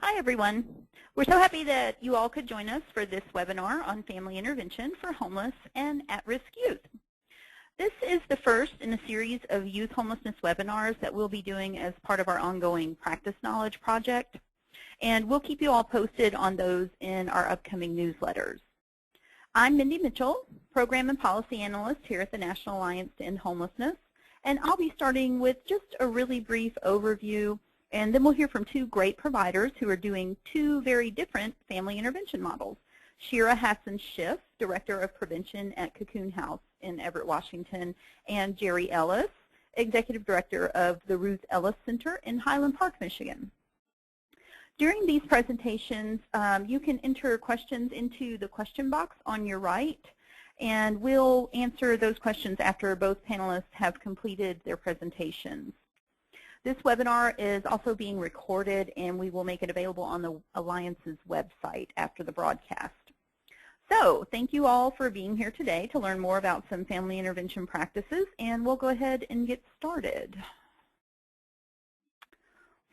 Hi, everyone. We're so happy that you all could join us for this webinar on family intervention for homeless and at-risk youth. This is the first in a series of youth homelessness webinars that we'll be doing as part of our ongoing Practice Knowledge project, and we'll keep you all posted on those in our upcoming newsletters. I'm Mindy Mitchell, Program and Policy Analyst here at the National Alliance to End Homelessness, and I'll be starting with just a really brief overview, and then we'll hear from two great providers who are doing two very different family intervention models. Shira Hassan-Schiff, Director of Prevention at Cocoon House in Everett, Washington, and Jerry Ellis, Executive Director of the Ruth Ellis Center in Highland Park, Michigan. During these presentations, you can enter questions into the question box on your right, and we'll answer those questions after both panelists have completed their presentations. This webinar is also being recorded, and we will make it available on the Alliance's website after the broadcast. So thank you all for being here today to learn more about some family intervention practices, and we'll go ahead and get started.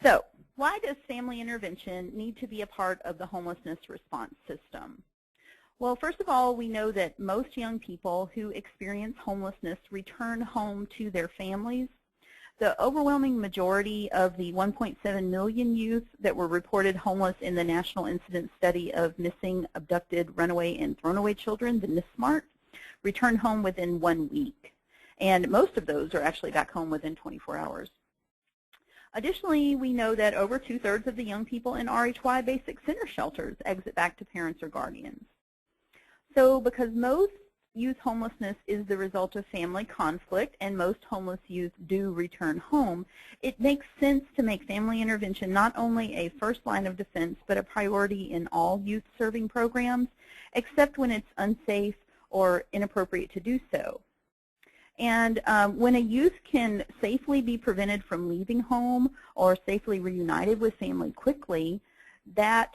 So why does family intervention need to be a part of the homelessness response system? Well, first of all, we know that most young people who experience homelessness return home to their families. The overwhelming majority of the 1.7 million youth that were reported homeless in the National Incident Study of Missing, Abducted, Runaway, and Thrown-Away Children, the NISMART, returned home within 1 week. And most of those are actually back home within 24 hours. Additionally, we know that over 2/3 of the young people in RHY Basic Center shelters exit back to parents or guardians. So because most youth homelessness is the result of family conflict, and most homeless youth do return home, it makes sense to make family intervention not only a first line of defense, but a priority in all youth serving programs, except when it's unsafe or inappropriate to do so. And when a youth can safely be prevented from leaving home or safely reunited with family quickly, that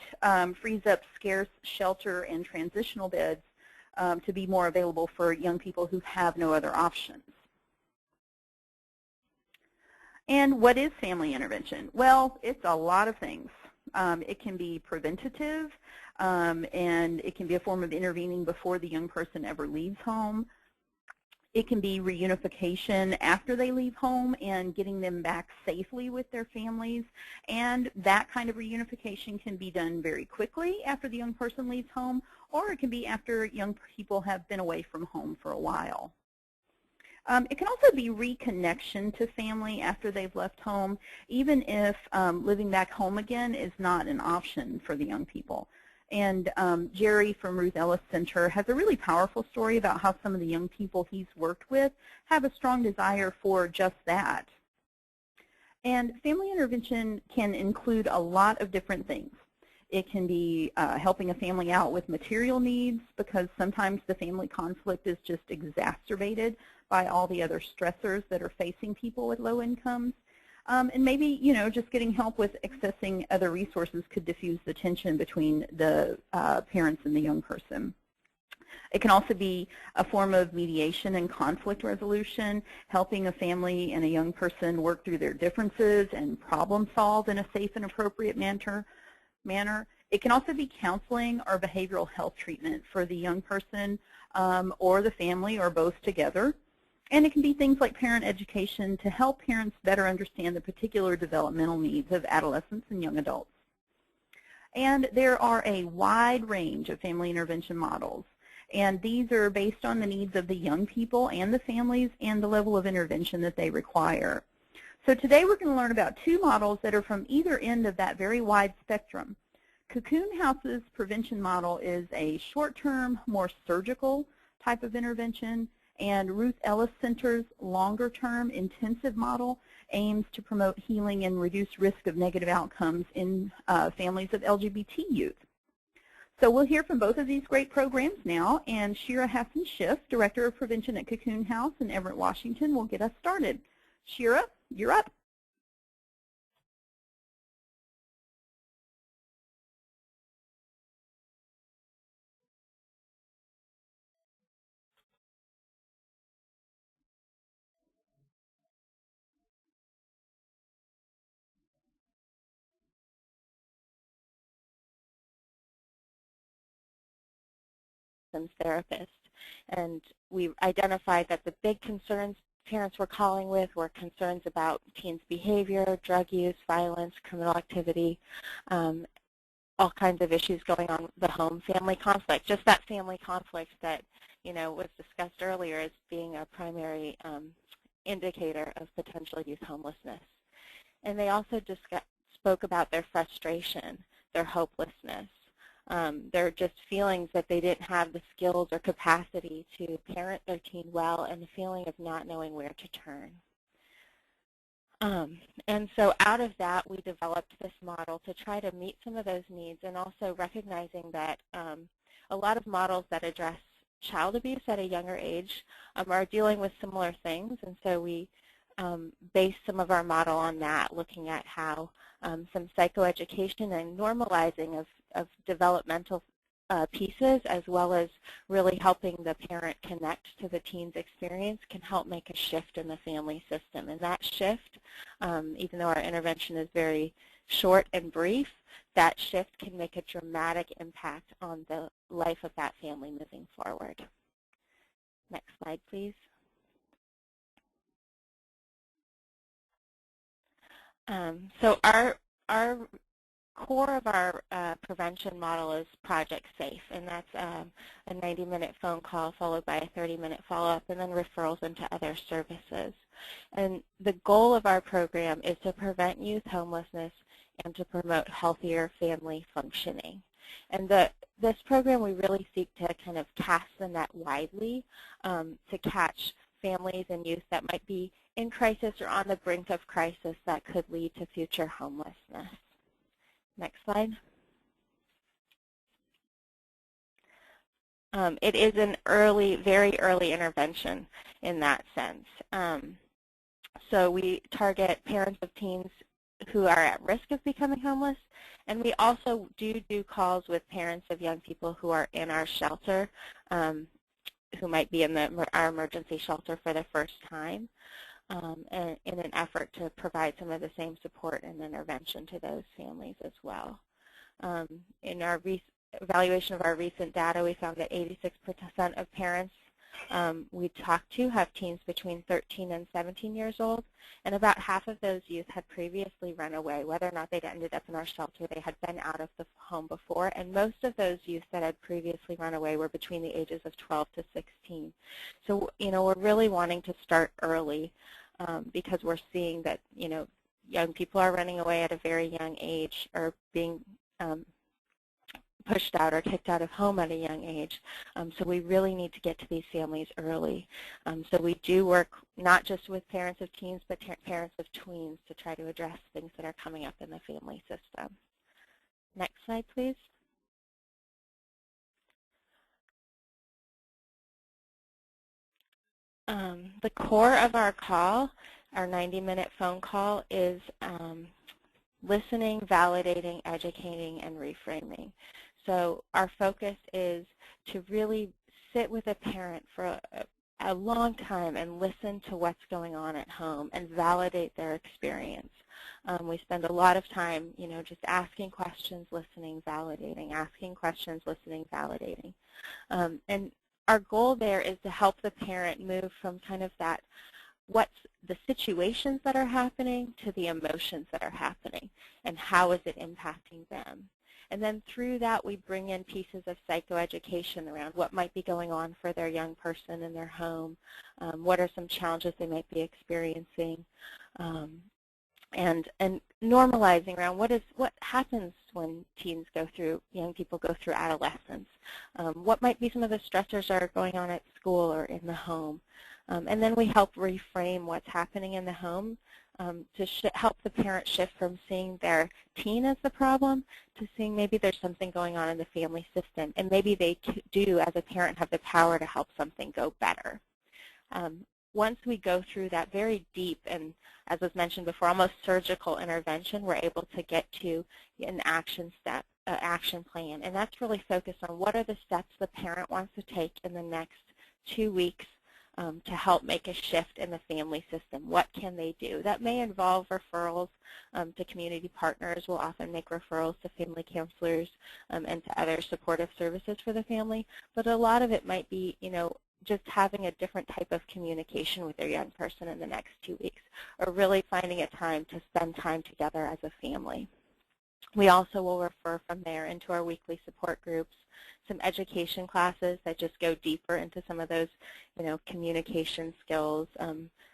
frees up scarce shelter and transitional beds to be more available for young people who have no other options. And what is family intervention? Well, it's a lot of things. It can be preventative, and it can be a form of intervening before the young person ever leaves home. It can be reunification after they leave home and getting them back safely with their families. And that kind of reunification can be done very quickly after the young person leaves home, or it can be after young people have been away from home for a while. It can also be reconnection to family after they've left home, even if living back home again is not an option for the young people. And Jerry from Ruth Ellis Center has a really powerful story about how some of the young people he's worked with have a strong desire for just that. And family intervention can include a lot of different things. It can be helping a family out with material needs, because sometimes the family conflict is just exacerbated by all the other stressors that are facing people with low incomes. And maybe, just getting help with accessing other resources could diffuse the tension between the parents and the young person. It can also be a form of mediation and conflict resolution, helping a family and a young person work through their differences and problem solve in a safe and appropriate manner. It can also be counseling or behavioral health treatment for the young person or the family, or both together. And it can be things like parent education to help parents better understand the particular developmental needs of adolescents and young adults. And there are a wide range of family intervention models, and these are based on the needs of the young people and the families and the level of intervention that they require. So today we're going to learn about two models that are from either end of that very wide spectrum. Cocoon House's prevention model is a short-term, more surgical type of intervention, and Ruth Ellis Center's longer-term intensive model aims to promote healing and reduce risk of negative outcomes in families of LGBT youth. So we'll hear from both of these great programs now, and Shira Hassan-Schiff, Director of Prevention at Cocoon House in Everett, Washington, will get us started. Shira, you're up. systems therapist. And we identified that the big concerns parents were calling with were concerns about teens' behavior, drug use, violence, criminal activity, all kinds of issues going on with the home, family conflict, just that family conflict that, was discussed earlier as being a primary indicator of potential youth homelessness. And they also spoke about their frustration, their hopelessness, their just feelings that they didn't have the skills or capacity to parent their teen well, and the feeling of not knowing where to turn. And so out of that, we developed this model to try to meet some of those needs, and also recognizing that a lot of models that address child abuse at a younger age are dealing with similar things. And so we based some of our model on that, looking at how some psychoeducation and normalizing of developmental pieces, as well as really helping the parent connect to the teen's experience, can help make a shift in the family system. And that shift, even though our intervention is very short and brief, that shift can make a dramatic impact on the life of that family moving forward. Next slide, please. So our core of our prevention model is Project SAFE, and that's a 90-minute phone call followed by a 30-minute follow-up, and then referrals into other services. And the goal of our program is to prevent youth homelessness and to promote healthier family functioning. And this program, we really seek to kind of cast the net widely to catch families and youth that might be in crisis or on the brink of crisis that could lead to future homelessness. Next slide. It is an early, very early intervention in that sense. So we target parents of teens who are at risk of becoming homeless, and we also do calls with parents of young people who are in our shelter, who might be in our emergency shelter for the first time, and in an effort to provide some of the same support and intervention to those families as well. In our evaluation of our recent data, we found that 86% of parents we talked to have teens between 13 and 17 years old, and about half of those youth had previously run away. Whether or not they'd ended up in our shelter, they had been out of the home before, and most of those youth that had previously run away were between the ages of 12 to 16. So, we're really wanting to start early because we're seeing that, young people are running away at a very young age, or being pushed out or kicked out of home at a young age. So we really need to get to these families early. So we do work not just with parents of teens, but parents of tweens to try to address things that are coming up in the family system. Next slide, please. The core of our call, our 90-minute phone call, is listening, validating, educating, and reframing. So our focus is to really sit with a parent for a long time and listen to what's going on at home and validate their experience. We spend a lot of time, just asking questions, listening, validating, asking questions, listening, validating. And our goal there is to help the parent move from kind of that what's the situations that are happening to the emotions that are happening, and how is it impacting them. And then through that, we bring in pieces of psychoeducation around what might be going on for their young person in their home, what are some challenges they might be experiencing, and normalizing around what happens when teens go through, young people go through adolescence, what might be some of the stressors that are going on at school or in the home. And then we help reframe what's happening in the home to help the parent shift from seeing their teen as the problem to seeing maybe there's something going on in the family system, and maybe they do, as a parent, have the power to help something go better. Once we go through that very deep and, as was mentioned before, almost surgical intervention, we're able to get to an action plan, and that's really focused on what are the steps the parent wants to take in the next 2 weeks to help make a shift in the family system. What can they do? That may involve referrals to community partners. We'll often make referrals to family counselors and to other supportive services for the family, but a lot of it might be, just having a different type of communication with their young person in the next 2 weeks, or really finding a time to spend time together as a family. We also will refer from there into our weekly support groups, some education classes that just go deeper into some of those, communication skills,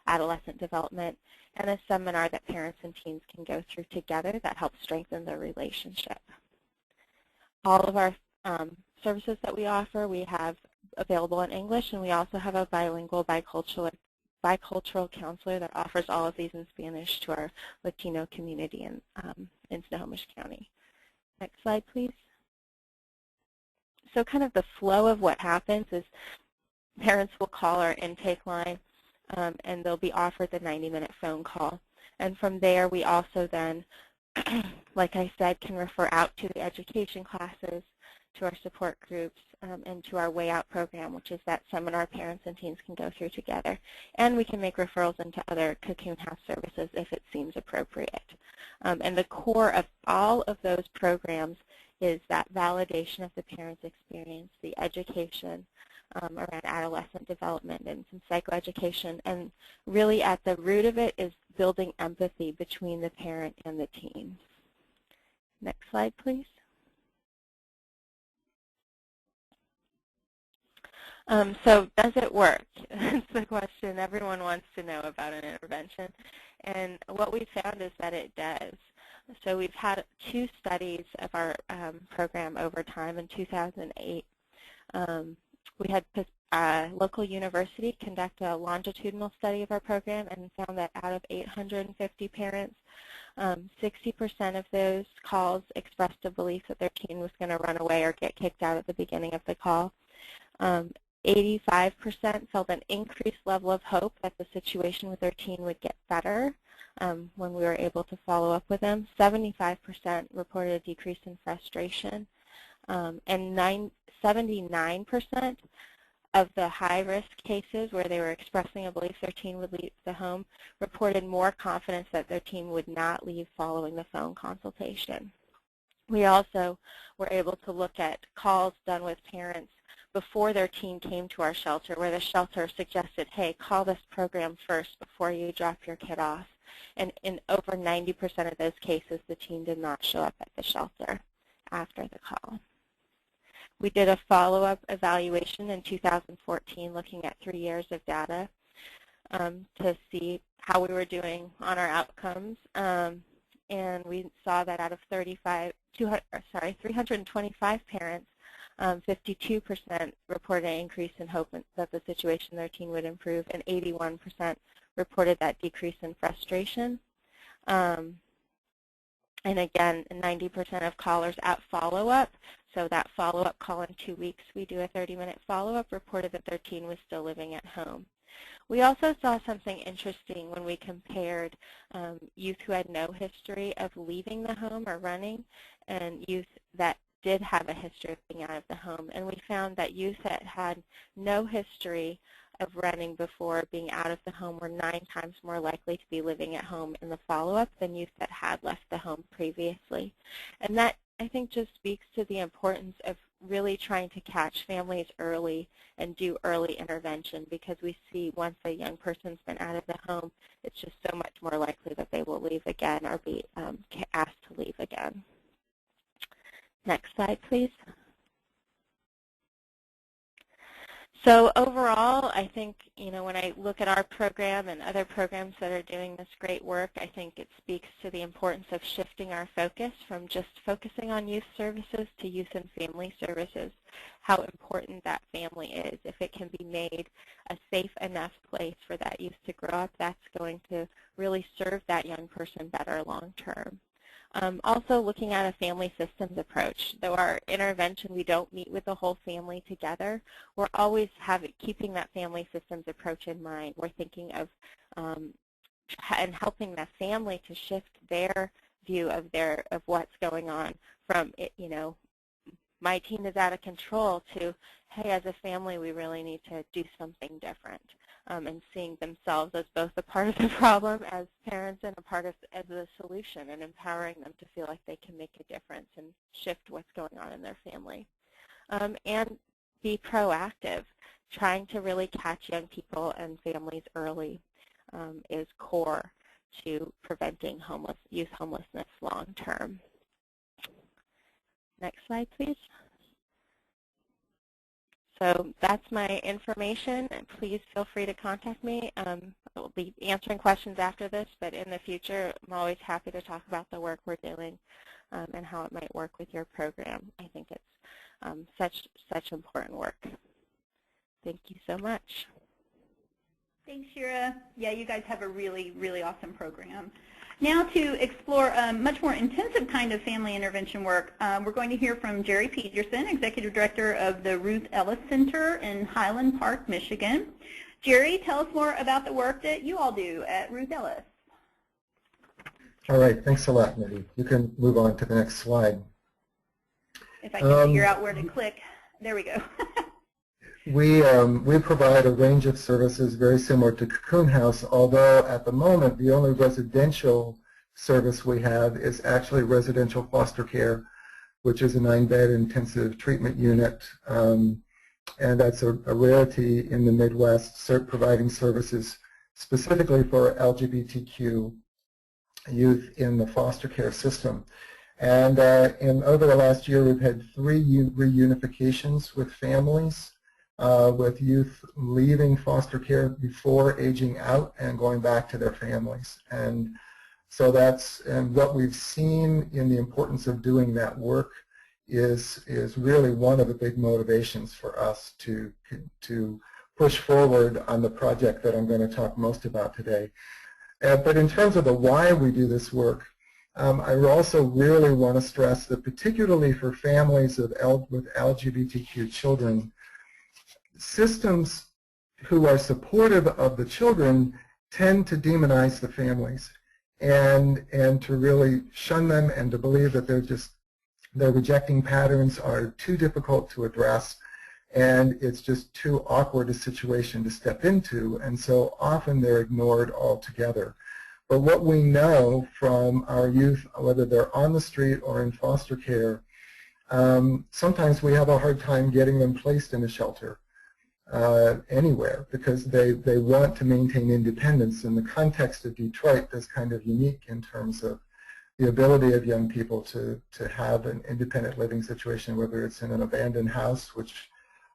adolescent development, and a seminar that parents and teens can go through together that helps strengthen their relationship. All of our services that we offer, we have available in English, and we also have a bilingual, bicultural counselor that offers all of these in Spanish to our Latino community in Snohomish County. Next slide, please. So kind of the flow of what happens is parents will call our intake line, and they'll be offered the 90-minute phone call. And from there, we also then, like I said, can refer out to the education classes, to our support groups, and to our Way Out program, which is that seminar parents and teens can go through together. And we can make referrals into other Cocoon House services if it seems appropriate. And the core of all of those programs is that validation of the parent's experience, the education around adolescent development and some psychoeducation. And really at the root of it is building empathy between the parent and the teen. Next slide, please. So does it work? That's the question everyone wants to know about an intervention. And what we found is that it does. So we've had 2 studies of our program over time. In 2008, we had a local university conduct a longitudinal study of our program and found that out of 850 parents, 60% of those calls expressed a belief that their teen was going to run away or get kicked out at the beginning of the call. 85% felt an increased level of hope that the situation with their teen would get better when we were able to follow up with them. 75% reported a decrease in frustration, and 79% of the high-risk cases where they were expressing a belief their teen would leave the home reported more confidence that their teen would not leave following the phone consultation. We also were able to look at calls done with parents before their teen came to our shelter, where the shelter suggested, hey, call this program first before you drop your kid off. And in over 90% of those cases, the teen did not show up at the shelter after the call. We did a follow-up evaluation in 2014 looking at 3 years of data to see how we were doing on our outcomes. And we saw that out of 325 parents, 52% reported an increase in hope that the situation their teen would improve, and 81% reported that decrease in frustration. And again, 90% of callers at follow-up, so that follow-up call in 2 weeks, we do a 30-minute follow-up, reported that their teen was still living at home. We also saw something interesting when we compared youth who had no history of leaving the home or running and youth that did have a history of being out of the home. And we found that youth that had no history of running before being out of the home were 9 times more likely to be living at home in the follow-up than youth that had left the home previously. And that, I think, just speaks to the importance of really trying to catch families early and do early intervention, because we see once a young person's been out of the home, it's just so much more likely that they will leave again or be asked to leave again. Next slide, please. So overall, I think, when I look at our program and other programs that are doing this great work, I think it speaks to the importance of shifting our focus from just focusing on youth services to youth and family services, how important that family is. If it can be made a safe enough place for that youth to grow up, that's going to really serve that young person better long term. Also looking at a family systems approach. Though our intervention, we don't meet with the whole family together, we're always keeping that family systems approach in mind. We're thinking of and helping the family to shift their view of what's going on from, my teen is out of control to, hey, as a family, we really need to do something different. and seeing themselves as both a part of the problem as parents and a part of as the solution, and empowering them to feel like they can make a difference and shift what's going on in their family. And be proactive. Trying to really catch young people and families early is core to preventing youth homelessness long term. Next slide, please. So that's my information, and please feel free to contact me. I will be answering questions after this, but in the future, I'm always happy to talk about the work we're doing and how it might work with your program. I think it's such important work. Thank you so much. Thanks, Shira. Yeah, you guys have a really, really awesome program. Now to explore a much more intensive kind of family intervention work, we're going to hear from Jerry Peterson, Executive Director of the Ruth Ellis Center in Highland Park, Michigan. Jerry, tell us more about the work that you all do at Ruth Ellis. All right, thanks a lot, Mindy. You can move on to the next slide. If I can figure out where to click. There we go. We provide a range of services very similar to Cocoon House, although at the moment the only residential service we have is actually residential foster care, which is a 9-bed intensive treatment unit, and that's a rarity in the Midwest, providing services specifically for LGBTQ youth in the foster care system. And over the last year we've had 3 reunifications with families. With youth leaving foster care before aging out and going back to their families. And so and what we've seen in the importance of doing that work is really one of the big motivations for us to push forward on the project that I'm going to talk most about today. But in terms of the why we do this work, I also really want to stress that particularly for families with LGBTQ children, systems who are supportive of the children tend to demonize the families and to really shun them and to believe that their rejecting patterns are too difficult to address and it's just too awkward a situation to step into, and so often they're ignored altogether. But what we know from our youth, whether they're on the street or in foster care, sometimes we have a hard time getting them placed in a shelter. Anywhere, because they want to maintain independence. In the context of Detroit, that's kind of unique in terms of the ability of young people to have an independent living situation, whether it's in an abandoned house, which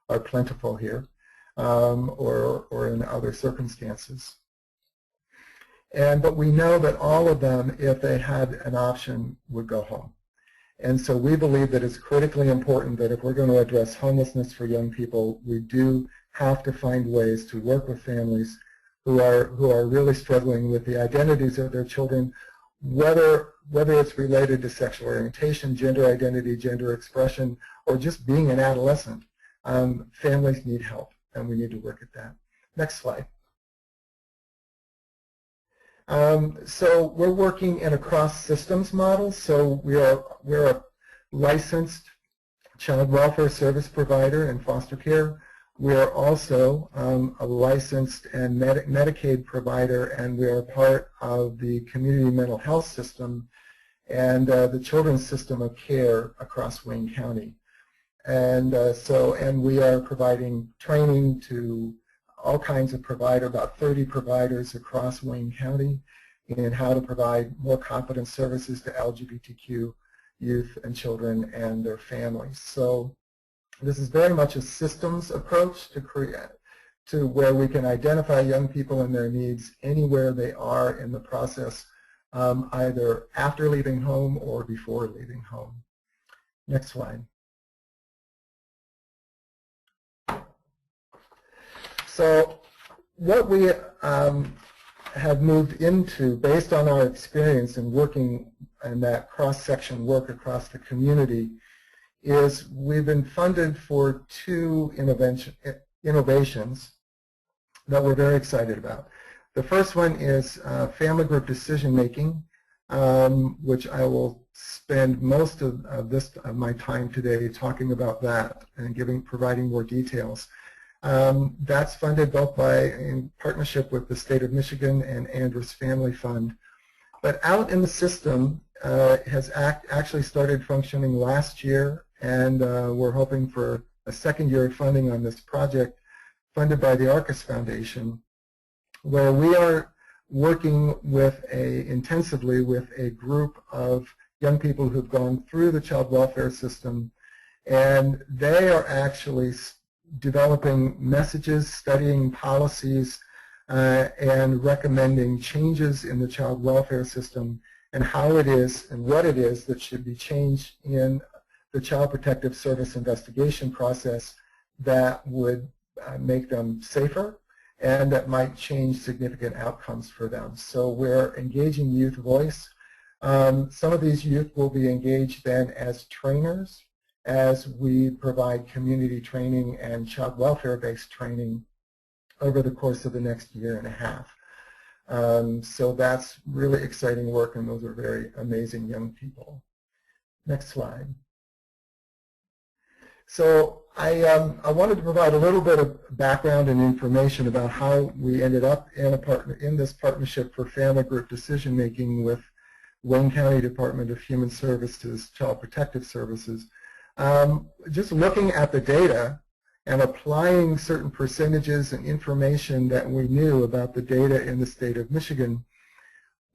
are plentiful here, or in other circumstances. But we know that all of them, if they had an option, would go home. And so we believe that it's critically important that if we're going to address homelessness for young people, we do have to find ways to work with families who are really struggling with the identities of their children, whether it's related to sexual orientation, gender identity, gender expression, or just being an adolescent. Families need help, and we need to work at that. Next slide. So we're working in a cross-systems model. So we're a licensed child welfare service provider in foster care. We are also a licensed and Medicaid provider, and we are part of the community mental health system and the children's system of care across Wayne County. And we are providing training to all kinds of about 30 providers across Wayne County in how to provide more competent services to LGBTQ youth and children and their families. So this is very much a systems approach to where we can identify young people and their needs anywhere they are in the process, either after leaving home or before leaving home. Next slide. So what we have moved into, based on our experience in working in that cross-section work across the community, is we've been funded for 2 innovations that we're very excited about. The first one is family group decision making, which I will spend most of my time today talking about that and providing more details. That's funded both in partnership with the State of Michigan and Andrus Family Fund. But out in the system has actually started functioning last year, and we're hoping for a second year of funding on this project funded by the Arcus Foundation, where we are working intensively with a group of young people who've gone through the child welfare system, and they are actually developing messages, studying policies, and recommending changes in the child welfare system and how it is and what it is that should be changed in the Child Protective Service investigation process that would make them safer and that might change significant outcomes for them. So we're engaging youth voice. Some of these youth will be engaged then as trainers as we provide community training and child welfare-based training over the course of the next year and a half. So that's really exciting work, and those are very amazing young people. Next slide. So I wanted to provide a little bit of background and information about how we ended up in this partnership for family group decision making with Wayne County Department of Human Services, Child Protective Services. Just looking at the data and applying certain percentages and information that we knew about the data in the state of Michigan,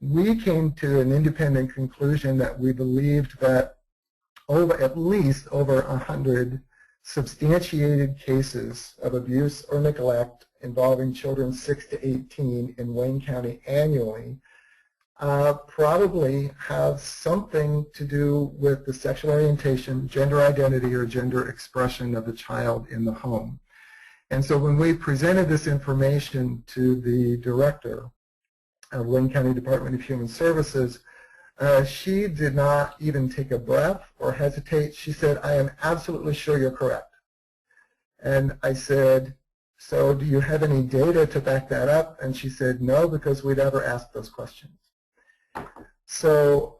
we came to an independent conclusion that we believed that at least over 100 substantiated cases of abuse or neglect involving children 6 to 18 in Wayne County annually probably have something to do with the sexual orientation, gender identity, or gender expression of the child in the home. And so when we presented this information to the director of Wayne County Department of Human Services, she did not even take a breath or hesitate. She said, "I am absolutely sure you're correct." And I said, "So do you have any data to back that up?" And she said, "No, because we never asked those questions." So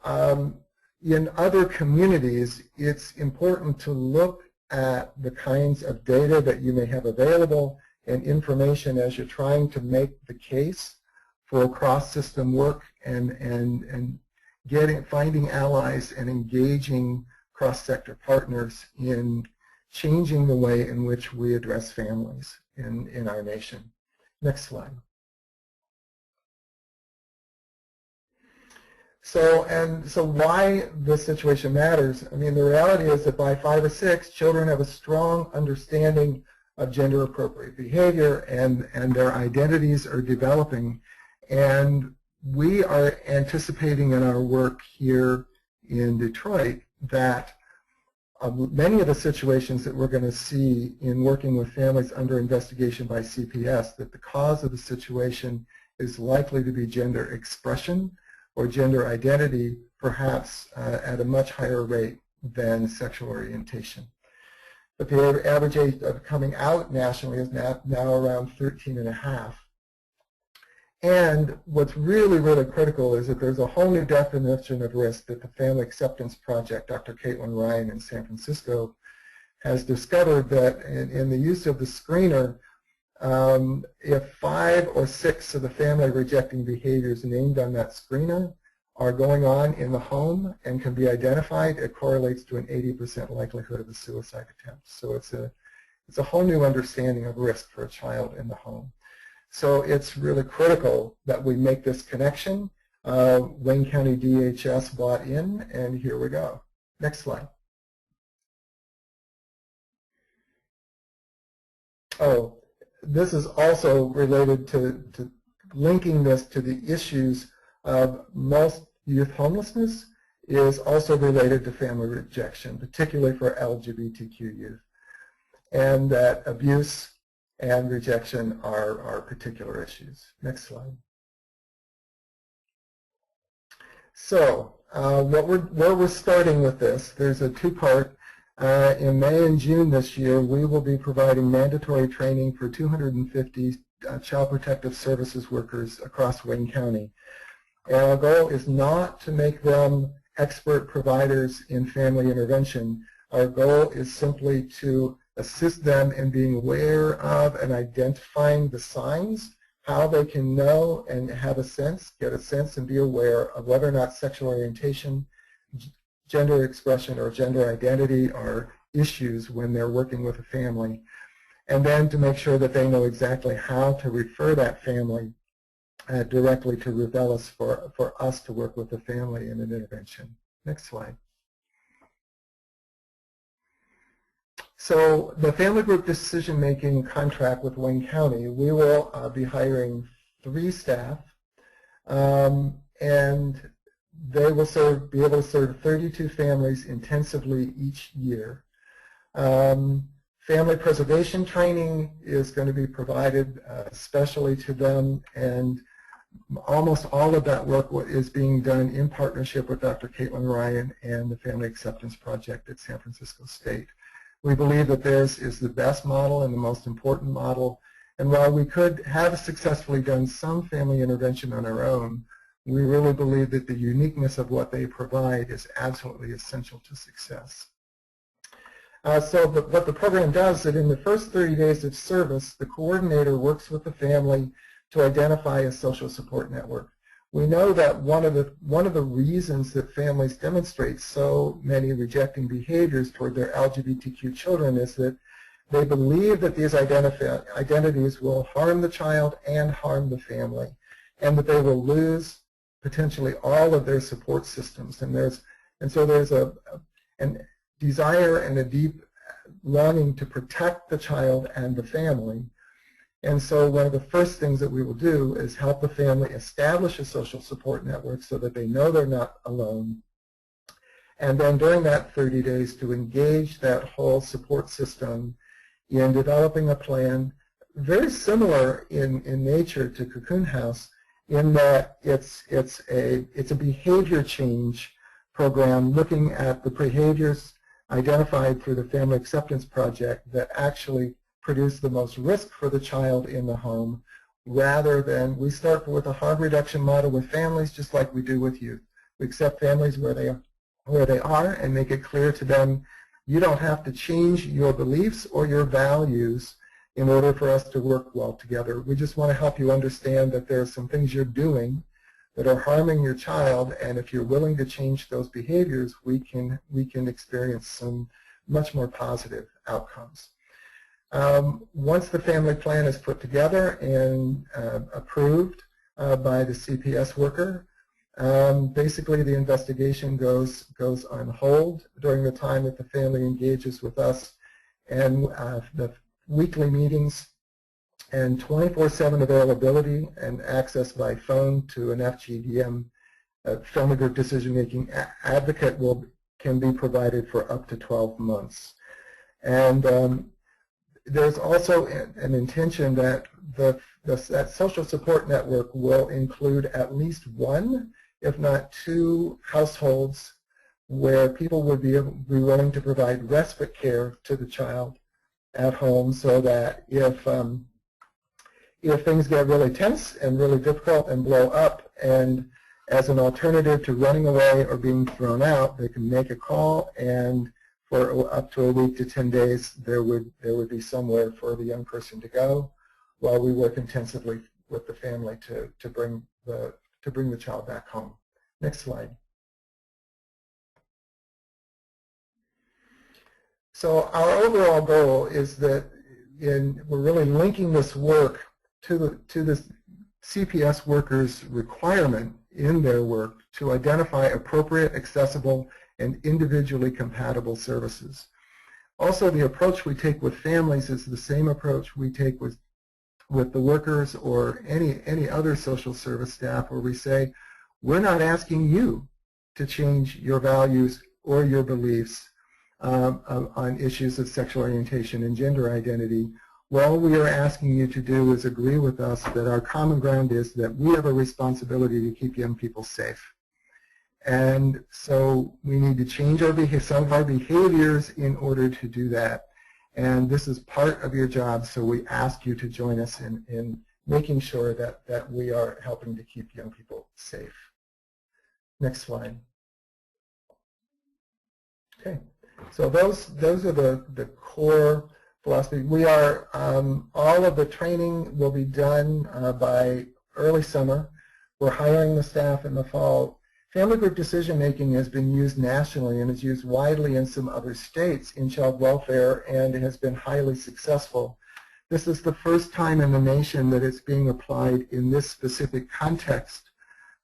in other communities, it's important to look at the kinds of data that you may have available and information as you're trying to make the case for cross-system work and finding allies and engaging cross-sector partners in changing the way in which we address families in our nation. Next slide. So why this situation matters? I mean, the reality is that by 5 or 6, children have a strong understanding of gender-appropriate behavior, and their identities are developing. And we are anticipating in our work here in Detroit that many of the situations that we're going to see in working with families under investigation by CPS, that the cause of the situation is likely to be gender expression or gender identity, perhaps at a much higher rate than sexual orientation. But the average age of coming out nationally is now around 13.5. And what's really, really critical is that there's a whole new definition of risk that the Family Acceptance Project, Dr. Caitlin Ryan in San Francisco, has discovered that in the use of the screener, if 5 or 6 of the family rejecting behaviors named on that screener are going on in the home and can be identified, it correlates to an 80% likelihood of a suicide attempt. So it's a whole new understanding of risk for a child in the home. So it's really critical that we make this connection. Wayne County DHS bought in, and here we go. Next slide. Oh, this is also related to linking this to the issues of most youth homelessness is also related to family rejection, particularly for LGBTQ youth, and that abuse and rejection are particular issues. Next slide. So where we're starting with this, there's a two-part. In May and June this year, we will be providing mandatory training for 250 Child Protective Services workers across Wayne County. And our goal is not to make them expert providers in family intervention. Our goal is simply to assist them in being aware of and identifying the signs, how they can know and have a sense, get a sense and be aware of whether or not sexual orientation, gender expression, or gender identity are issues when they're working with a family. And then to make sure that they know exactly how to refer that family directly to Ruth Ellis for us to work with the family in an intervention. Next slide. So the family group decision-making contract with Wayne County, we will be hiring 3 staff, and they will be able to serve 32 families intensively each year. Family preservation training is going to be provided especially to them, and almost all of that work is being done in partnership with Dr. Caitlin Ryan and the Family Acceptance Project at San Francisco State. We believe that theirs is the best model and the most important model, and while we could have successfully done some family intervention on our own, we really believe that the uniqueness of what they provide is absolutely essential to success. What the program does is that in the first 30 days of service, the coordinator works with the family to identify a social support network. We know that one of the reasons that families demonstrate so many rejecting behaviors toward their LGBTQ children is that they believe that these identities will harm the child and harm the family, and that they will lose potentially all of their support systems. And so there's a desire and a deep longing to protect the child and the family. And so one of the first things that we will do is help the family establish a social support network so that they know they're not alone. And then during that 30 days to engage that whole support system in developing a plan very similar in nature to Cocoon House, in that it's a behavior change program looking at the behaviors identified through the Family Acceptance Project that actually produce the most risk for the child in the home, rather than we start with a harm reduction model with families just like we do with youth. We accept families where they are and make it clear to them, you don't have to change your beliefs or your values in order for us to work well together. We just want to help you understand that there are some things you're doing that are harming your child, and if you're willing to change those behaviors, we can experience some much more positive outcomes. Once the family plan is put together and approved by the CPS worker, basically the investigation goes on hold during the time that the family engages with us, and the weekly meetings and 24/7 availability and access by phone to an FGDM, family group decision-making advocate, can be provided for up to 12 months. And there's also an intention that that social support network will include at least 1, if not 2, households where people would be willing to provide respite care to the child at home, so that if things get really tense and really difficult and blow up, and as an alternative to running away or being thrown out, they can make a call, and for up to a week to 10 days, there would be somewhere for the young person to go, while we work intensively with the family to bring the child back home. Next slide. So our overall goal is that we're really linking this work to the CPS workers' requirement in their work to identify appropriate, accessible, and individually compatible services. Also, the approach we take with families is the same approach we take with the workers or any other social service staff, where we say, we're not asking you to change your values or your beliefs on issues of sexual orientation and gender identity. All we are asking you to do is agree with us that our common ground is that we have a responsibility to keep young people safe. And so we need to change some of our behaviors in order to do that. And this is part of your job, so we ask you to join us in making sure that we are helping to keep young people safe. Next slide. Okay, so those are the core philosophy. We are, all of the training will be done by early summer. We're hiring the staff in the fall. Family group decision making has been used nationally and is used widely in some other states in child welfare and has been highly successful. This is the first time in the nation that it's being applied in this specific context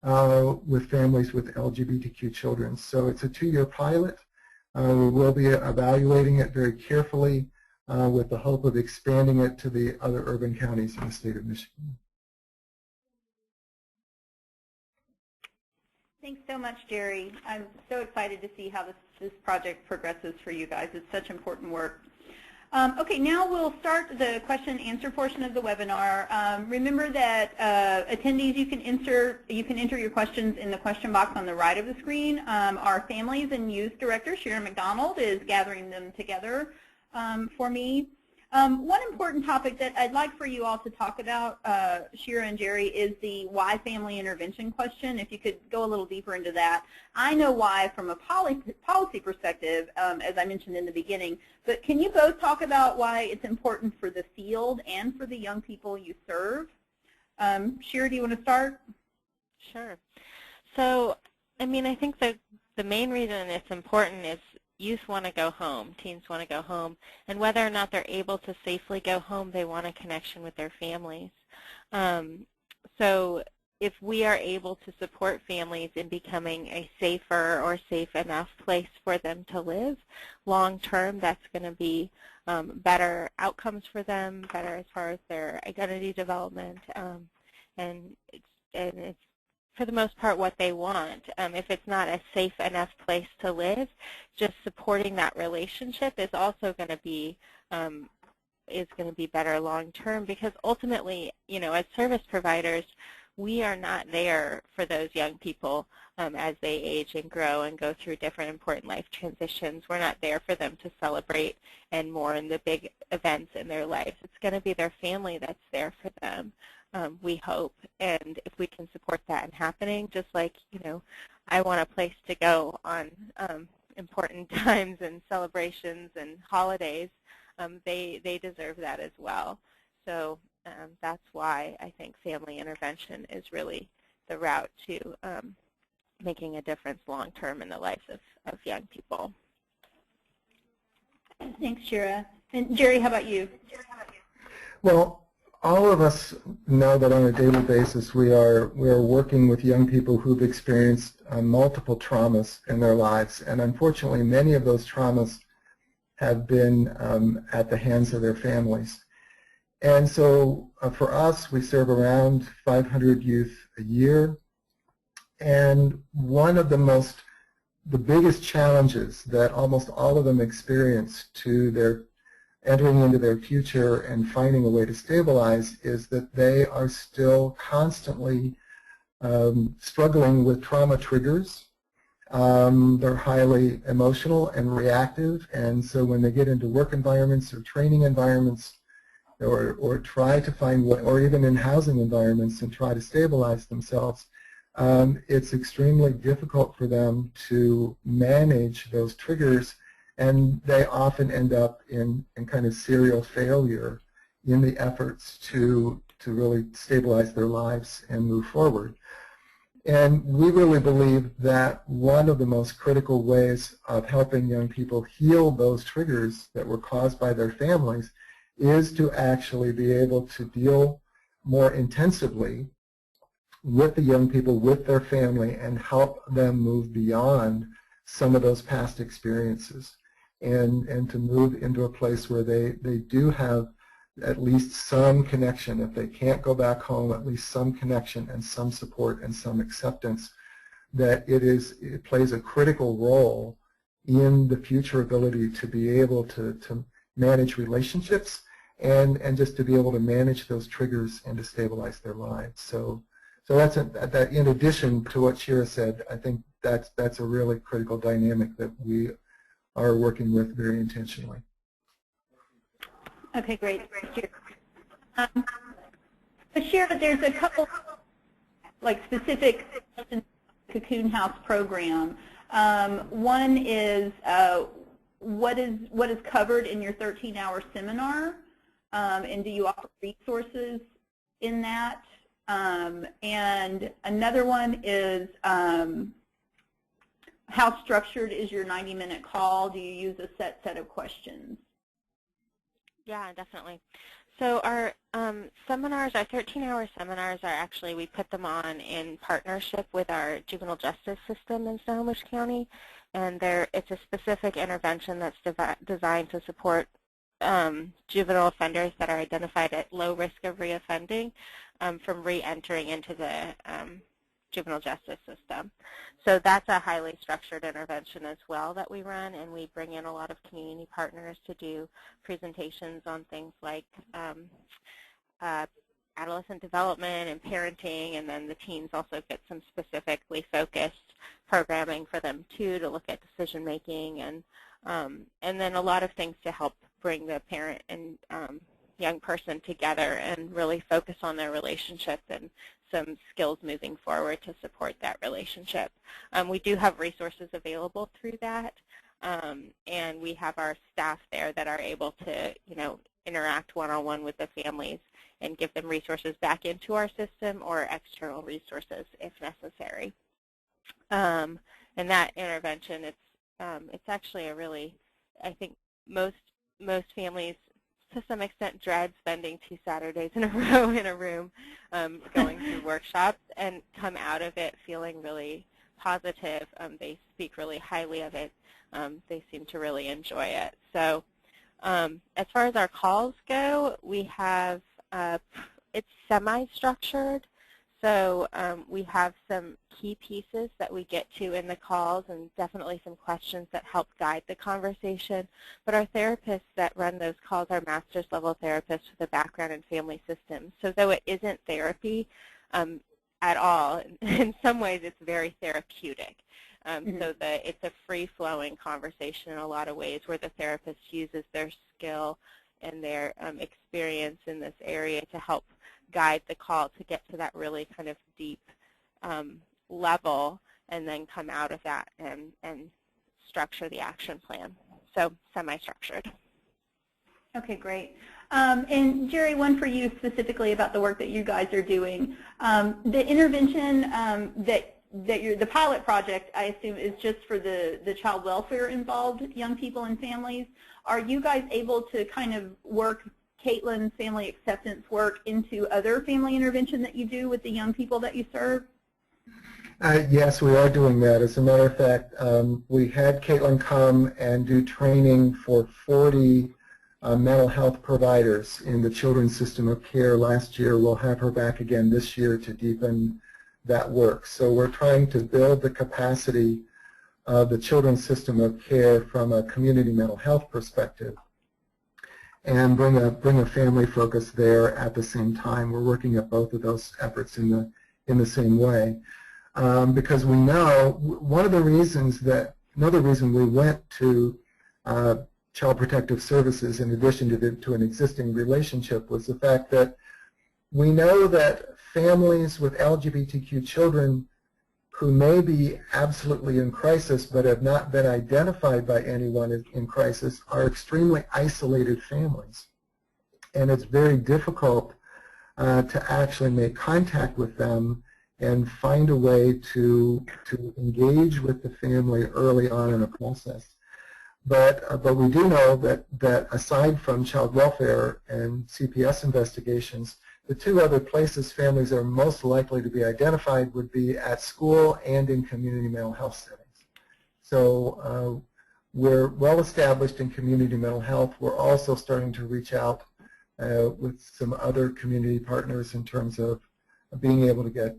with families with LGBTQ children. So it's a 2-year pilot. We will be evaluating it very carefully with the hope of expanding it to the other urban counties in the state of Michigan. Thanks so much, Jerry. I'm so excited to see how this project progresses for you guys. It's such important work. Okay, now we'll start the question and answer portion of the webinar. Remember that attendees, you can enter your questions in the question box on the right of the screen. Our Families and Youth Director, Shira McDonald, is gathering them together for me. One important topic that I'd like for you all to talk about, Shira and Jerry, is the why family intervention question. If you could go a little deeper into that. I know why from a policy perspective, as I mentioned in the beginning, but can you both talk about why it's important for the field and for the young people you serve? Shira, do you want to start? Sure. So, I mean, I think the main reason it's important is youth want to go home, teens want to go home, and whether or not they're able to safely go home, they want a connection with their families. So if we are able to support families in becoming a safer or safe enough place for them to live, long term that's going to be better outcomes for them, better as far as their identity development, and it's for the most part what they want. If it's not a safe enough place to live, just supporting that relationship is also going to be better long term, because ultimately, you know, as service providers, we are not there for those young people as they age and grow and go through different important life transitions. We're not there for them to celebrate and mourn the big events in their life. It's going to be their family that's there for them. We hope, and if we can support that in happening, just like, you know, I want a place to go on important times and celebrations and holidays, they deserve that as well. So that's why I think family intervention is really the route to making a difference long term in the lives of young people. Thanks, Shira. And Jerry, how about you? Well, all of us know that on a daily basis we are working with young people who've experienced multiple traumas in their lives, and unfortunately many of those traumas have been at the hands of their families. And so for us, we serve around 500 youth a year, and one of the biggest challenges that almost all of them experience to their entering into their future and finding a way to stabilize is that they are still constantly struggling with trauma triggers. They're highly emotional and reactive, and so when they get into work environments or training environments or try to find, or even in housing environments and try to stabilize themselves, it's extremely difficult for them to manage those triggers, and they often end up in kind of serial failure in the efforts to really stabilize their lives and move forward. And we really believe that one of the most critical ways of helping young people heal those triggers that were caused by their families is to actually be able to deal more intensively with the young people, with their family, and help them move beyond some of those past experiences, and to move into a place where they do have at least some connection. If they can't go back home, at least some connection and some support and some acceptance that it plays a critical role in the future ability to be able to manage relationships and just to be able to manage those triggers and to stabilize their lives. So that's that in addition to what Shira said, I think that's a really critical dynamic that we are working with very intentionally. Okay, great. So Shira, there's a couple like specific Cocoon House program. One is what is covered in your 13-hour seminar, and do you offer resources in that? And another one is how structured is your 90-minute call? Do you use a set of questions? Yeah, definitely. So our seminars, our 13-hour seminars are actually, we put them on in partnership with our juvenile justice system in Snohomish County, and it's a specific intervention that's designed to support juvenile offenders that are identified at low risk of reoffending from re-entering into the juvenile justice system. So that's a highly structured intervention as well that we run, and we bring in a lot of community partners to do presentations on things like adolescent development and parenting, and then the teens also get some specifically focused programming for them too, to look at decision making, and then a lot of things to help bring the parent and young person together and really focus on their relationship and some skills moving forward to support that relationship. We do have resources available through that, and we have our staff there that are able to, interact one-on-one with the families and give them resources back into our system or external resources if necessary. And that intervention, it's actually a really, I think most families to some extent dread spending 2 Saturdays in a row in a room going through workshops, and come out of it feeling really positive. They speak really highly of it. They seem to really enjoy it. So as far as our calls go, we have, it's semi-structured. So we have some key pieces that we get to in the calls, and definitely some questions that help guide the conversation. But our therapists that run those calls are master's level therapists with a background in family systems. So though it isn't therapy at all, in some ways it's very therapeutic. So it's a free-flowing conversation in a lot of ways, where the therapist uses their skill and their experience in this area to help guide the call to get to that really kind of deep level, and then come out of that and structure the action plan. So semi-structured. Okay, great. And Jerry, one for you specifically about the work that you guys are doing. The intervention the pilot project, I assume, is just for the child welfare involved young people and families. Are you guys able to kind of work Caitlin's family acceptance work into other family intervention that you do with the young people that you serve? Yes, we are doing that. As a matter of fact, we had Caitlin come and do training for 40 mental health providers in the children's system of care last year. We'll have her back again this year to deepen that work. So we're trying to build the capacity of the children's system of care from a community mental health perspective, and bring a family focus there at the same time. We're working at both of those efforts in the same way, because we know another reason we went to Child Protective Services in addition to an existing relationship was the fact that we know that families with LGBTQ children who may be absolutely in crisis but have not been identified by anyone in crisis are extremely isolated families. And it's very difficult to actually make contact with them and find a way to engage with the family early on in a process. But we do know that aside from child welfare and CPS investigations, the two other places families are most likely to be identified would be at school and in community mental health settings. So we're well established in community mental health. We're also starting to reach out with some other community partners in terms of being able to get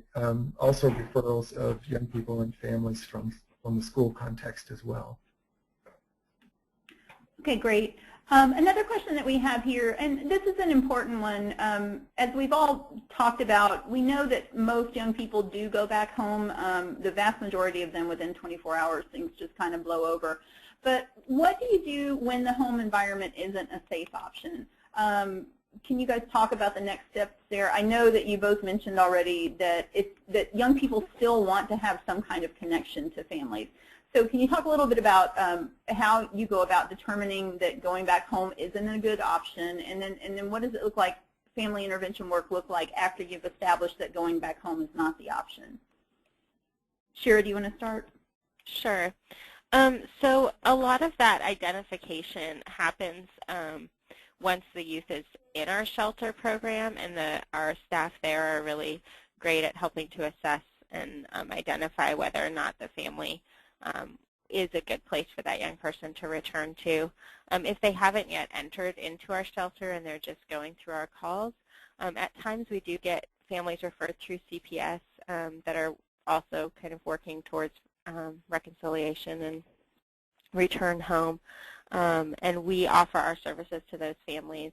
also referrals of young people and families from the school context as well. Okay, great. Another question that we have here, and this is an important one, as we've all talked about, we know that most young people do go back home, the vast majority of them within 24 hours, things just kind of blow over. But what do you do when the home environment isn't a safe option? Can you guys talk about the next steps there? I know that you both mentioned already that young people still want to have some kind of connection to families. So can you talk a little bit about how you go about determining that going back home isn't a good option, and then what does it look like, family intervention work look like after you've established that going back home is not the option? Shira, do you want to start? Sure. So a lot of that identification happens once the youth is in our shelter program, and our staff there are really great at helping to assess and identify whether or not the family is a good place for that young person to return to. If they haven't yet entered into our shelter and they're just going through our calls, at times we do get families referred through CPS that are also kind of working towards reconciliation and return home. And we offer our services to those families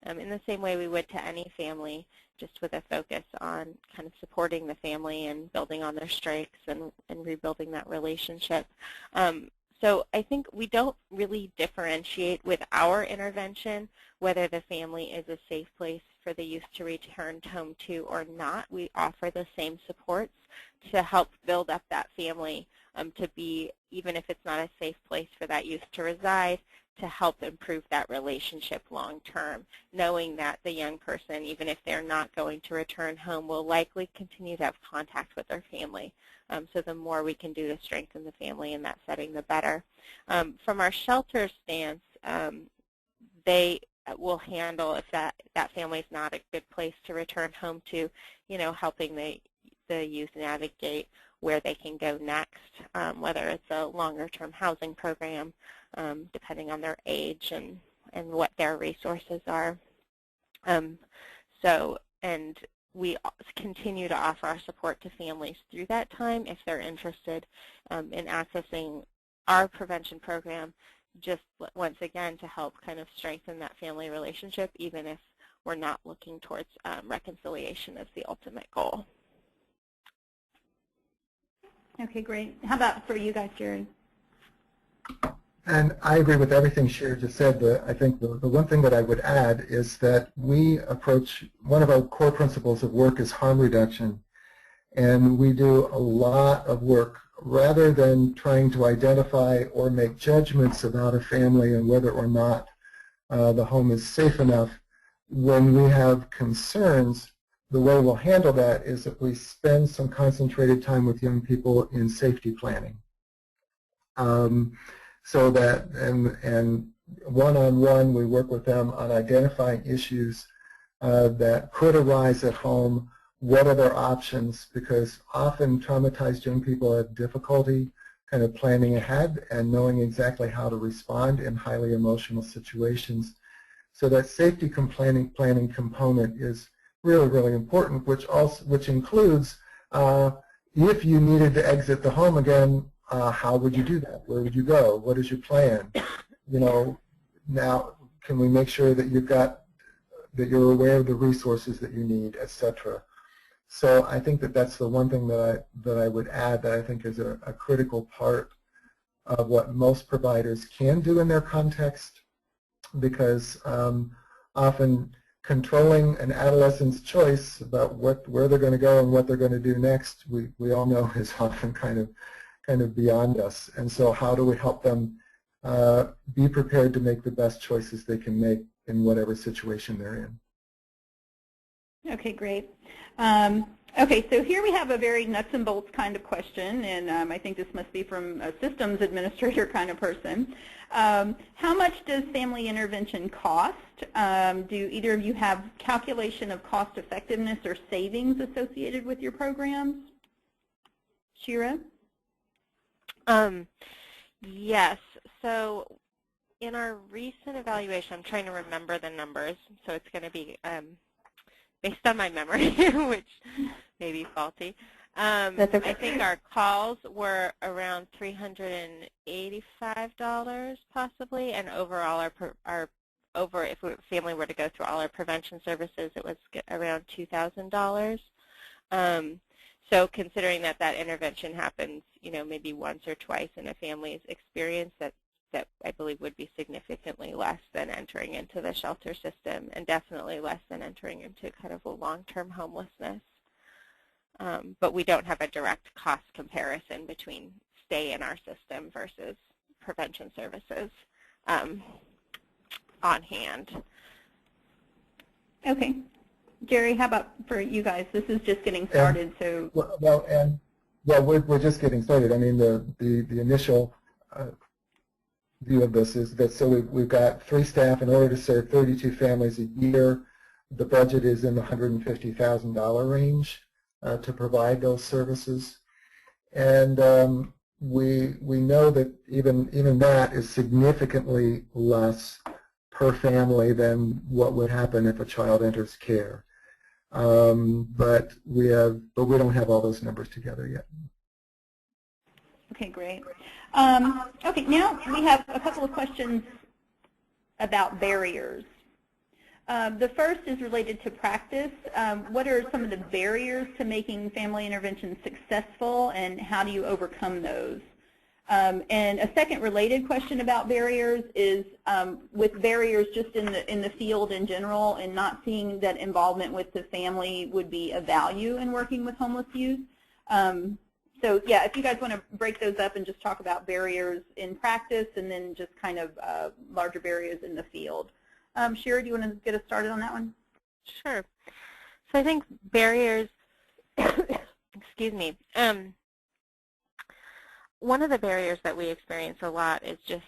in the same way we would to any family, just with a focus on kind of supporting the family and building on their strengths and rebuilding that relationship. So I think we don't really differentiate with our intervention whether the family is a safe place for the youth to return home to or not. We offer the same supports to help build up that family to be, even if it's not a safe place for that youth to reside, to help improve that relationship long term, knowing that the young person, even if they're not going to return home, will likely continue to have contact with their family. So the more we can do to strengthen the family in that setting, the better. From our shelter stance, they will handle, if that family is not a good place to return home to, helping the youth navigate where they can go next, whether it's a longer-term housing program, depending on their age and what their resources are. And we continue to offer our support to families through that time if they're interested in accessing our prevention program, just once again to help kind of strengthen that family relationship, even if we're not looking towards reconciliation as the ultimate goal. Okay, great. How about for you guys, Jerry? And I agree with everything Shira just said. I think the one thing that I would add is that we approach, one of our core principles of work is harm reduction. And we do a lot of work rather than trying to identify or make judgments about a family and whether or not the home is safe enough. When we have concerns, the way we'll handle that is that we spend some concentrated time with young people in safety planning. So that, and one-on-one, we work with them on identifying issues that could arise at home. What are their options? Because often traumatized young people have difficulty kind of planning ahead and knowing exactly how to respond in highly emotional situations. So that safety planning component is really, really important, which includes if you needed to exit the home again, how would you do that? Where would you go? What is your plan? Now can we make sure that you're aware of the resources that you need, etc. So I think that's the one thing that I would add that I think is a critical part of what most providers can do in their context, because often controlling an adolescent's choice about where they're going to go and what they're going to do next, we all know is often kind of beyond us. And so how do we help them be prepared to make the best choices they can make in whatever situation they're in? Okay, great. Okay, so here we have a very nuts and bolts kind of question, and I think this must be from a systems administrator kind of person. How much does family intervention cost? Do either of you have calculation of cost effectiveness or savings associated with your programs? Shira? Yes. So in our recent evaluation, I'm trying to remember the numbers, so it's going to be based on my memory, which may be faulty. That's okay. I think our calls were around $385 possibly, and overall if a family were to go through all our prevention services, it was around $2,000. So considering that intervention happens, maybe once or twice in a family's experience, that I believe would be significantly less than entering into the shelter system, and definitely less than entering into kind of a long-term homelessness. But we don't have a direct cost comparison between stay in our system versus prevention services on hand. Okay. Jerry, how about for you guys? This is just getting started, so. Well, and yeah, we're just getting started. I mean, the initial view of this is that, so we've got 3 staff in order to serve 32 families a year. The budget is in the $150,000 range to provide those services, and we know that even that is significantly less per family than what would happen if a child enters care. But we don't have all those numbers together yet. Okay, great. Okay, now we have a couple of questions about barriers. The first is related to practice. What are some of the barriers to making family intervention successful, and how do you overcome those? And a second related question about barriers is with barriers just in the field in general, and not seeing that involvement with the family would be a value in working with homeless youth. So yeah, if you guys want to break those up and just talk about barriers in practice, and then just kind of larger barriers in the field. Shira, do you want to get us started on that one? Sure. So I think barriers, excuse me, one of the barriers that we experience a lot is just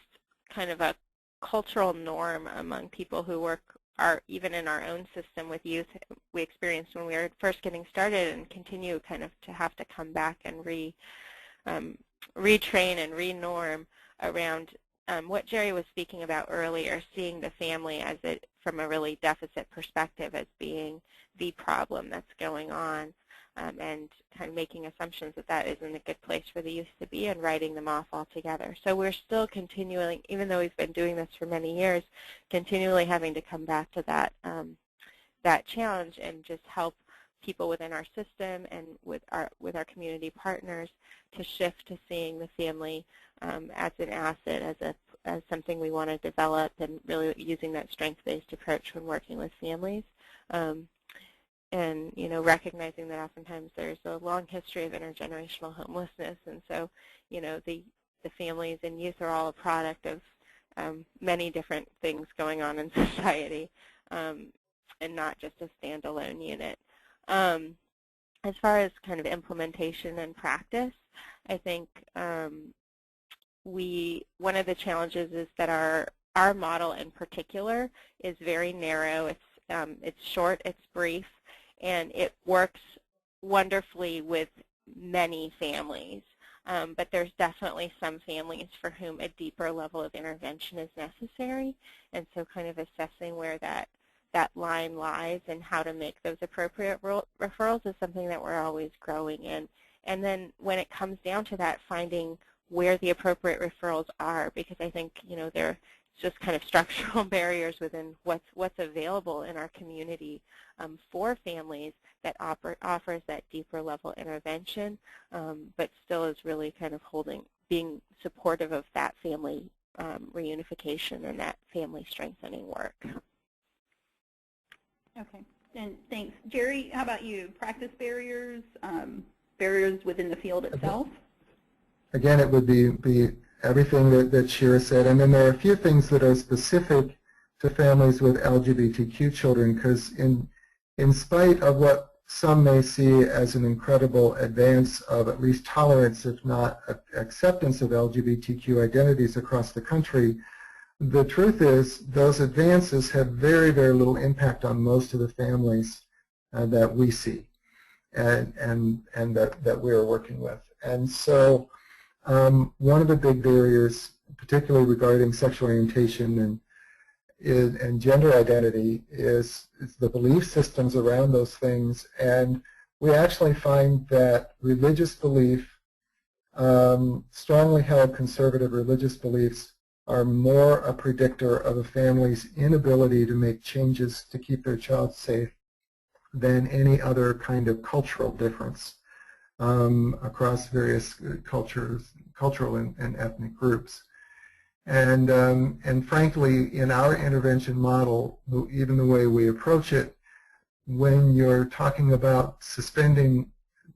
kind of a cultural norm among people who are even in our own system with youth. We experienced when we were first getting started, and continue kind of to have to come back and retrain and re-norm around what Jerry was speaking about earlier, seeing the family as from a really deficit perspective as being the problem that's going on, and kind of making assumptions that that isn't a good place for the youth to be, and writing them off altogether. So we're still continuing, even though we've been doing this for many years, continually having to come back to that challenge, and just help people within our system and with our community partners to shift to seeing the family as an asset, as something we want to develop, and really using that strength-based approach when working with families. And recognizing that oftentimes there's a long history of intergenerational homelessness, and so the families and youth are all a product of many different things going on in society, and not just a standalone unit. As far as kind of implementation and practice, I think one of the challenges is that our model in particular is very narrow. It's short, it's brief, and it works wonderfully with many families. But there's definitely some families for whom a deeper level of intervention is necessary, and so kind of assessing where that line lies and how to make those appropriate referrals is something that we're always growing in. And then when it comes down to that, finding where the appropriate referrals are, because I think they're just kind of structural barriers within what's available in our community for families that offers that deeper level intervention, but still is really kind of being supportive of that family reunification and that family strengthening work. Okay, and thanks. Jerry, how about you? Practice barriers, barriers within the field itself? Again, it would be everything that Shira said, and then there are a few things that are specific to families with LGBTQ children, because in spite of what some may see as an incredible advance of at least tolerance, if not acceptance of LGBTQ identities across the country, the truth is those advances have very, very little impact on most of the families that we see and that we're working with. And so one of the big barriers, particularly regarding sexual orientation and gender identity, is the belief systems around those things. And we actually find that religious belief, strongly held conservative religious beliefs, are more a predictor of a family's inability to make changes to keep their child safe than any other kind of cultural difference across various cultural and ethnic groups. And frankly, in our intervention model, even the way we approach it, when you're talking about suspending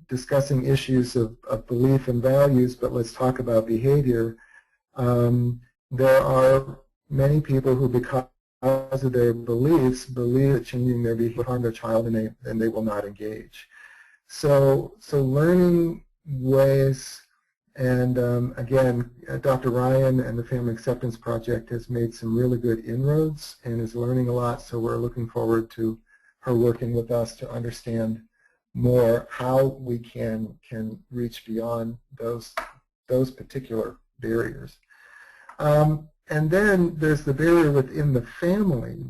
discussing issues of belief and values, but let's talk about behavior. There are many people who, because of their beliefs, believe that changing their behavior will harm their child, and they will not engage. So learning ways, and again, Dr. Ryan and the Family Acceptance Project has made some really good inroads and is learning a lot, so we're looking forward to her working with us to understand more how we can reach beyond those particular barriers. And then there's the barrier within the family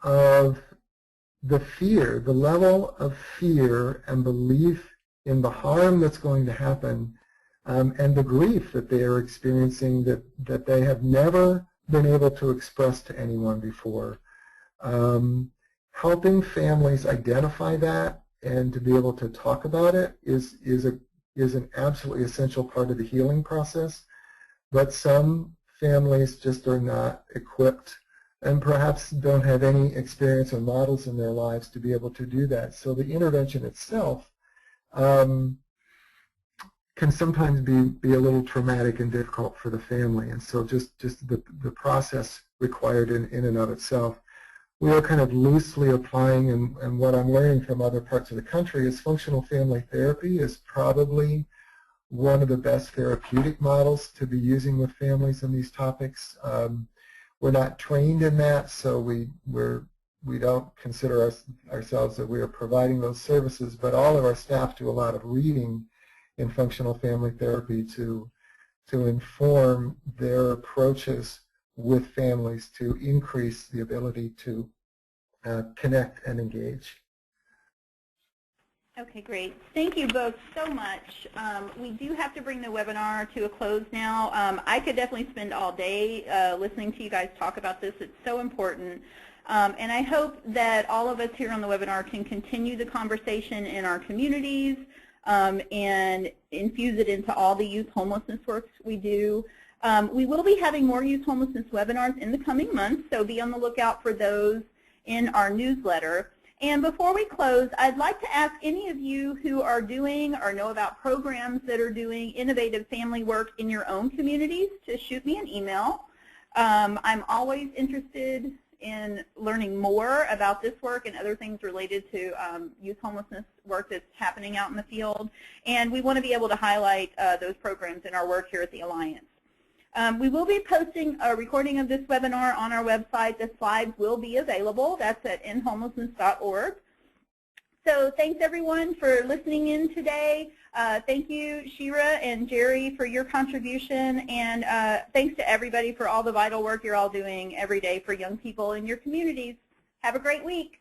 of the fear, the level of fear and belief in the harm that's going to happen, and the grief that they are experiencing that they have never been able to express to anyone before. Helping families identify that and to be able to talk about it is an absolutely essential part of the healing process. But some families just are not equipped and perhaps don't have any experience or models in their lives to be able to do that. So the intervention itself can sometimes be a little traumatic and difficult for the family. And so just the process required in and of itself. We are kind of loosely applying, and what I'm learning from other parts of the country is functional family therapy is probably one of the best therapeutic models to be using with families in these topics. We're not trained in that, so we don't consider ourselves that we are providing those services, but all of our staff do a lot of reading in functional family therapy to inform their approaches with families to increase the ability to connect and engage. Okay, great. Thank you both so much. We do have to bring the webinar to a close now. I could definitely spend all day listening to you guys talk about this. It's so important. And I hope that all of us here on the webinar can continue the conversation in our communities and infuse it into all the youth homelessness work we do. We will be having more youth homelessness webinars in the coming months, so be on the lookout for those in our newsletter. And before we close, I'd like to ask any of you who are doing or know about programs that are doing innovative family work in your own communities to shoot me an email. I'm always interested in learning more about this work and other things related to youth homelessness work that's happening out in the field. And we want to be able to highlight those programs in our work here at the Alliance. We will be posting a recording of this webinar on our website. The slides will be available. That's at endhomelessness.org. So thanks everyone for listening in today. Thank you, Shira and Jerry, for your contribution, and thanks to everybody for all the vital work you're all doing every day for young people in your communities. Have a great week.